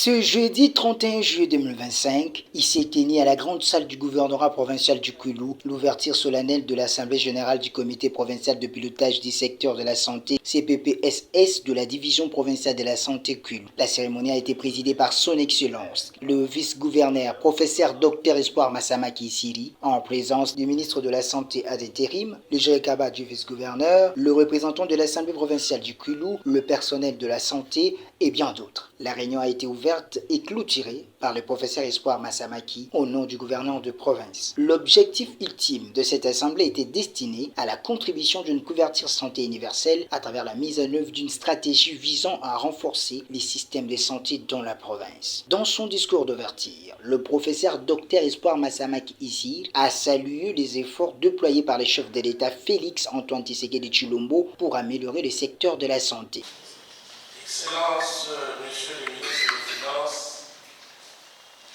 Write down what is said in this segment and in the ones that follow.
Ce jeudi 31 juillet 2025, il s'est tenu à la grande salle du gouvernorat provincial du Kwilu l'ouverture solennelle de l'Assemblée générale du comité provincial de pilotage du secteur de la santé CPPSS de la division provinciale de la santé Kwilu. La cérémonie a été présidée par son excellence, le vice-gouverneur professeur Dr Espoir Massamaki Siri, en présence du ministre de la Santé ad intérim, le Jérekaba du vice-gouverneur, le représentant de l'Assemblée provinciale du Kwilu, le personnel de la santé et bien d'autres. La réunion a été ouverte et clôturée par le professeur Espoir Massamaki au nom du gouverneur de province. L'objectif ultime de cette assemblée était destiné à la contribution d'une couverture santé universelle à travers la mise en œuvre d'une stratégie visant à renforcer les systèmes de santé dans la province. Dans son discours d'ouverture, le professeur Dr Espoir Massamaki Isir a salué les efforts déployés par le chef de l'État Félix Antoine Tshisekedi Tshilombo pour améliorer le secteur de la santé. Excellence, Monsieur le ministre des Finances,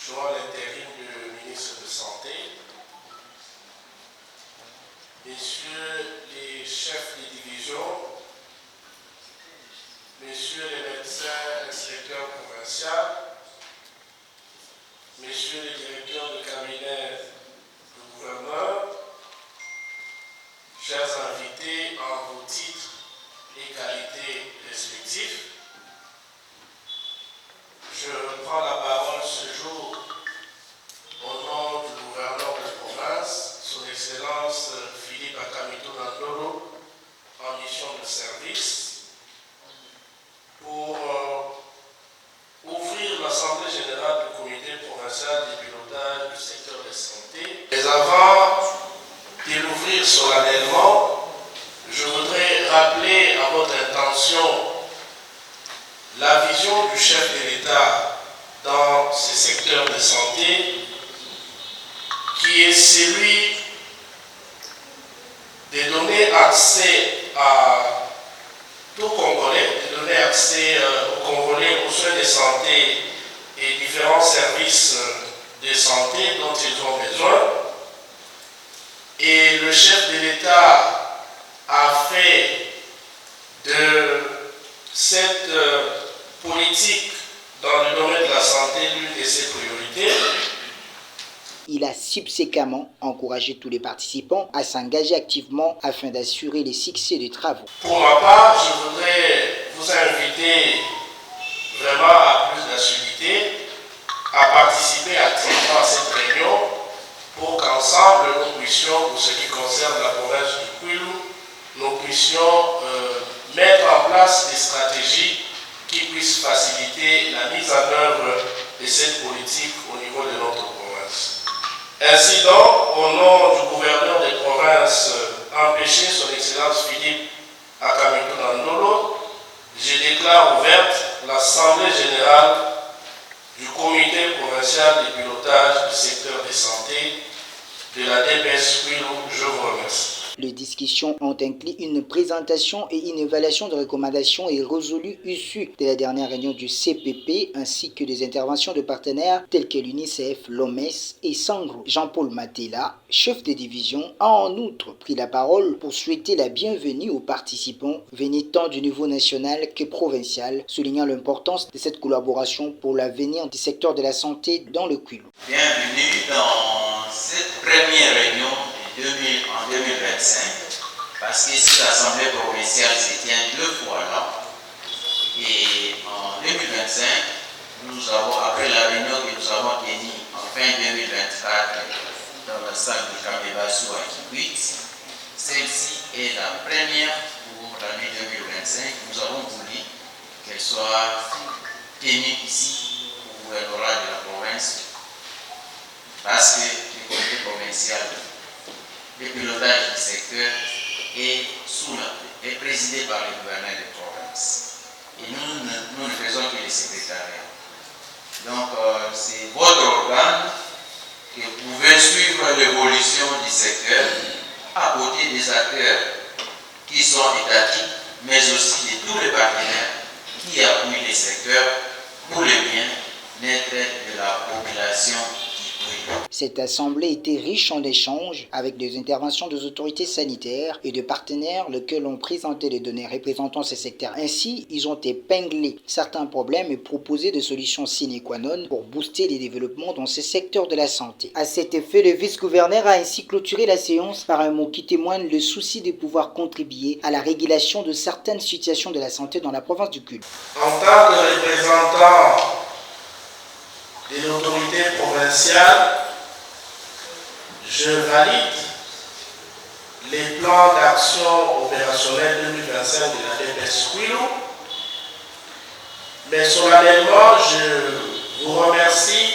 jouant l'intérim du ministre de Santé, Messieurs les chefs de division, Messieurs les médecins inspecteurs provinciaux, Messieurs les directeurs de cabinet du gouverneur, chers invités en vos titres et qualités respectifs, je prends la parole ce jour au nom du gouverneur de province, son Excellence Philippe Akamito Nandolo, en mission de service, pour ouvrir l'Assemblée générale du comité provincial de pilotage du secteur de santé. Mais avant de l'ouvrir solennellement, je voudrais rappeler à votre intention la vision du chef de l'État dans ce secteur de santé, qui est celui de donner accès à tout Congolais, de donner accès aux Congolais aux soins de santé et différents services de santé dont ils ont besoin. Et le chef de l'État a fait de cette politique dans le domaine de la santé l'une de ses priorités. Il a subséquemment encouragé tous les participants à s'engager activement afin d'assurer les succès des travaux. Pour ma part, je voudrais vous inviter vraiment à plus d'assiduité, à participer activement à cette réunion pour qu'ensemble nous puissions, pour ce qui concerne la province du Kwilu, nous puissions mettre en place des stratégies qui puissent faciliter la mise en œuvre de cette politique au niveau de notre province. Ainsi donc, au nom du gouverneur des provinces empêché, son Excellence Philippe Akamito Nandolo, je déclare ouverte l'Assemblée générale du comité provincial de pilotage du secteur de santé de la DPS Kwilu. Je vous remercie. Les discussions ont inclus une présentation et une évaluation de recommandations et résolues issues de la dernière réunion du CPP ainsi que des interventions de partenaires tels que l'UNICEF, l'OMS et Sangro. Jean-Paul Matela, chef de division, a en outre pris la parole pour souhaiter la bienvenue aux participants venant tant du niveau national que provincial, soulignant l'importance de cette collaboration pour l'avenir du secteur de la santé dans le Kwilu. Bienvenue dans cette première réunion en 2025, parce que cette assemblée provinciale se tient 2 fois là. Et en 2025, nous avons, après la réunion que nous avons tenue en fin 2024 dans la salle de Kamebasu à Kikwit, celle-ci est la première pour l'année 2025. Nous avons voulu qu'elle soit tenue ici au gouvernorat de la province, parce que le comité provincial le pilotage du secteur est présidé par le gouverneur de province. Et nous ne faisons que le secrétariat. Donc, c'est votre organe que vous pouvez suivre l'évolution du secteur à côté des acteurs qui sont étatiques, mais aussi de tous les partenaires qui appuient le secteur pour le bien-être de la population du Kwilu. Cette assemblée était riche en échanges avec des interventions des autorités sanitaires et de partenaires lesquels ont présenté les données représentant ces secteurs. Ainsi, ils ont épinglé certains problèmes et proposé des solutions sine qua non pour booster les développements dans ces secteurs de la santé. À cet effet, le vice-gouverneur a ainsi clôturé la séance par un mot qui témoigne le souci de pouvoir contribuer à la régulation de certaines situations de la santé dans la province du Kulu. En tant que représentant de l'autorité provinciale, je valide les plans d'action opérationnelle 2025 de la DPS Kwilu, mais solennellement, je vous remercie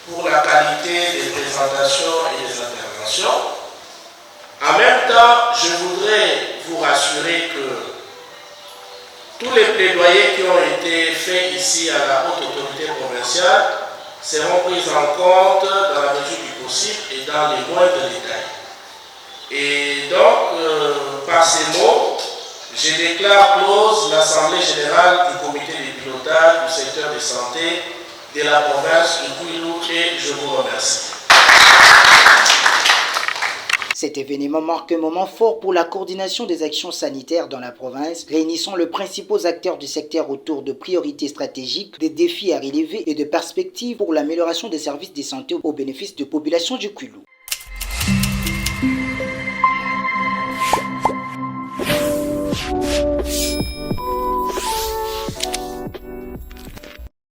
pour la qualité des présentations et des interventions. En même temps, je voudrais vous rassurer que tous les plaidoyers qui ont été faits ici à la haute autorité provinciale seront pris en compte dans la mesure du possible et dans les moindres détails. Et donc, par ces mots, je déclare close l'Assemblée générale du comité de pilotage du secteur de santé de la province du Kwilu et je vous remercie. Cet événement marque un moment fort pour la coordination des actions sanitaires dans la province, réunissant les principaux acteurs du secteur autour de priorités stratégiques, des défis à relever et de perspectives pour l'amélioration des services de santé au bénéfice des populations du Kwilu.